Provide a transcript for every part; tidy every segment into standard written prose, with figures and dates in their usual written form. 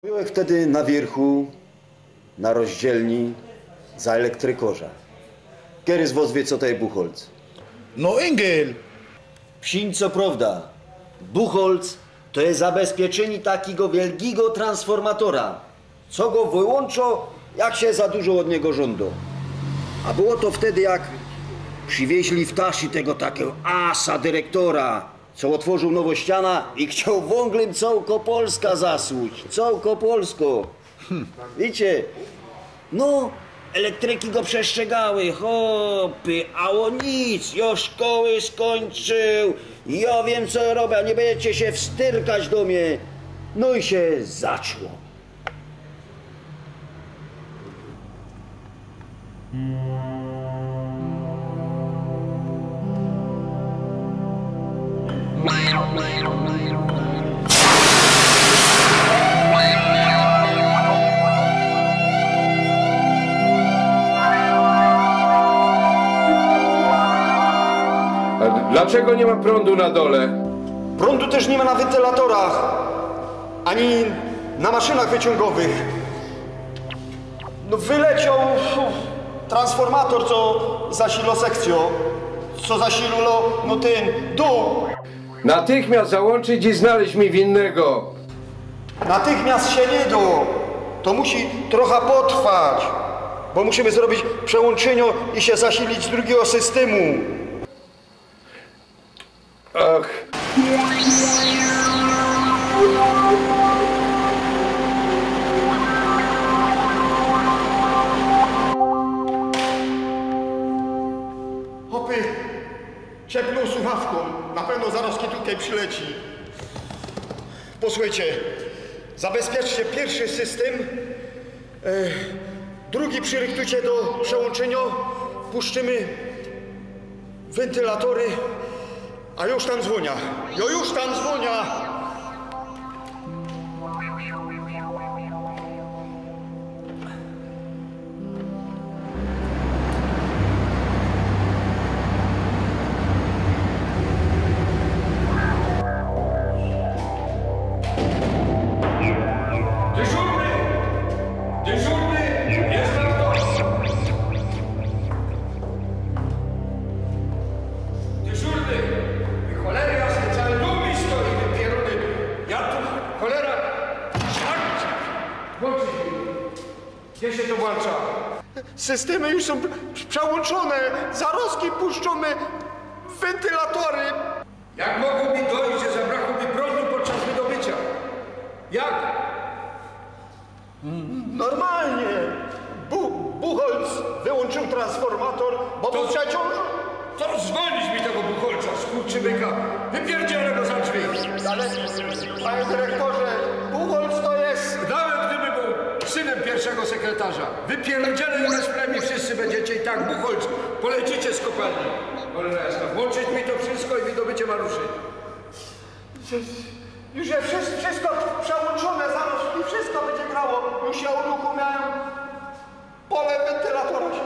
Byłem wtedy na wierchu, na rozdzielni za elektrykorza. Kierys woz wie, co to jest Buchholz. No Engel. Wsiń, co prawda, Buchholz to jest zabezpieczenie takiego wielkiego transformatora, co go wyłączo, jak się za dużo od niego żąda. A było to wtedy, jak przywieźli w Taszy tego takiego asa dyrektora, co otworzył Nowościana i chciał wąglem całko Polska zasłuć. Całko Polsko. Wiecie, no, elektryki go przestrzegały, hopy, a on nic, ja szkoły skończył, ja wiem, co robię, nie będziecie się wstyrkać do mnie. No i się zaczło. Dlaczego nie ma prądu na dole? Prądu też nie ma na wentylatorach, ani na maszynach wyciągowych. No wyleciał transformator, co zasilo sekcją, co zasilo, no ten dół. Natychmiast załączyć i znaleźć mi winnego. Natychmiast się nie da. To musi trochę potrwać, bo musimy zrobić przełączenie i się zasilić z drugiego systemu. Ach. Hopy, ciepną słuchawką. Na pewno zaraz tutaj przyleci. Posłuchajcie, zabezpieczcie pierwszy system, drugi przyrychtujcie do przełączenia, puszczymy wentylatory, a już tam dzwonia. Już tam dzwonia. Gdzie się to włącza? Systemy już są przełączone, zaroski puszczone, wentylatory. Jak mogło mi dojść, że zabrakło mi prądu podczas wydobycia? Jak? Normalnie. Buchholz wyłączył transformator, bo był przeciążony. To dzwonić mi tego Buchholza, skurczybyka. Wypierdzielę go za drzwi. Ale, panie dyrektorze, Buchholz to jest... Nawet gdyby był synem pierwszego sekretarza. Wypierdzielę bez premii, wszyscy będziecie i tak Buchholz. Polecicie z kopalni. Cholera jasna, włączyć mi to wszystko i wydobycie maruszy. Już jest wszystko przełączone, zaraz i wszystko będzie grało. Już się uruchomiają. Pole wentylatora się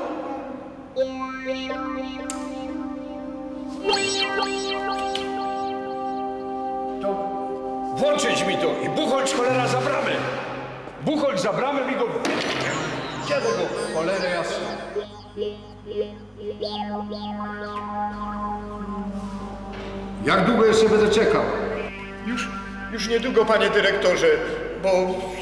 To włączyć mi to i Buchholz cholera za bramę. Buchholz za bramę mi go... Kiedy go? Cholera jasna. Jak długo jeszcze będę czekał? Już niedługo, panie dyrektorze, bo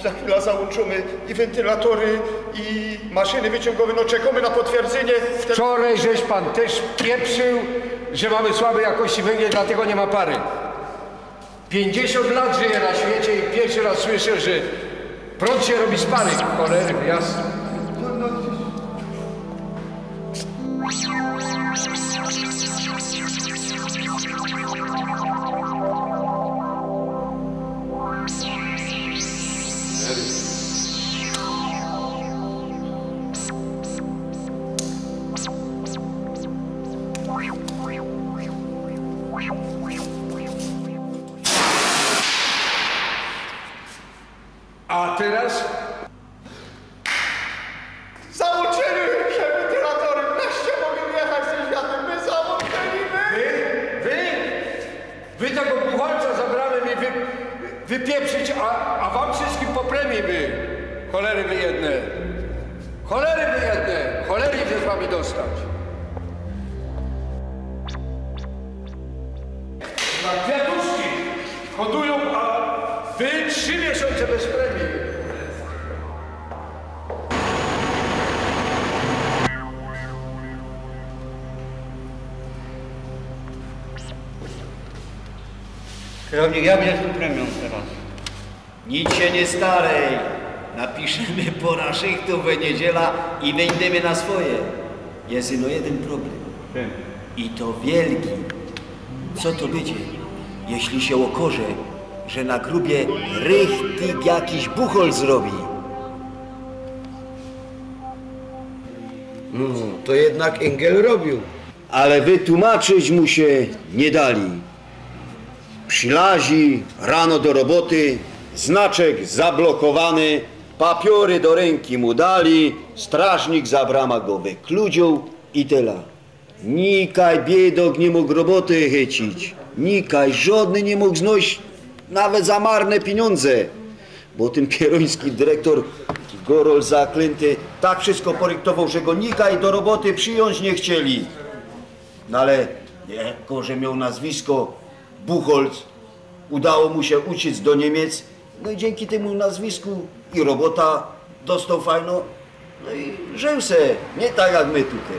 za chwilę załączymy i wentylatory, i maszyny wyciągowe. No czekamy na potwierdzenie. Wczoraj żeś pan też pieprzył, że mamy słabej jakości węgiel, dlatego nie ma pary. 50 lat żyję na świecie i pierwszy raz słyszę, że prąd się robi z pary. Cholery, jasne. A teraz? Załączyły się wentylatory. Wreszcie mogę jechać ze światem. My załączyli. Wy tego Buchholza za bramę mi wypieprzyć, a wam wszystkim po premii by. Cholery wy jedne. Cholery wy jedne. Cholery się z wami dostać. Na kwiatuszki hodują, a wy 3 miesiące bez premii. Kierownik, jak będzie z tą premią teraz? Nic się nie starej. Napiszemy po naszych tu w niedziela i wyjdziemy na swoje. Jest no jeden problem. I to wielki. Co to będzie, jeśli się okaże, że na grubie rychtyk jakiś buchol zrobi? No, to jednak Engel robił. Ale wytłumaczyć mu się nie dali. Przylazi rano do roboty, znaczek zablokowany, papiory do ręki mu dali, strażnik za brama go wykludził i tyle. Nikaj biedok nie mógł roboty chycić, nikaj żadny nie mógł znosić nawet za marne pieniądze, bo ten pieroński dyrektor, taki gorol zaklęty, tak wszystko poryktował, że go nikaj do roboty przyjąć nie chcieli. No ale jako, że miał nazwisko Buchholz, udało mu się uciec do Niemiec, no i dzięki temu nazwisku i robota dostał fajną, no i żył se, nie tak jak my tutaj.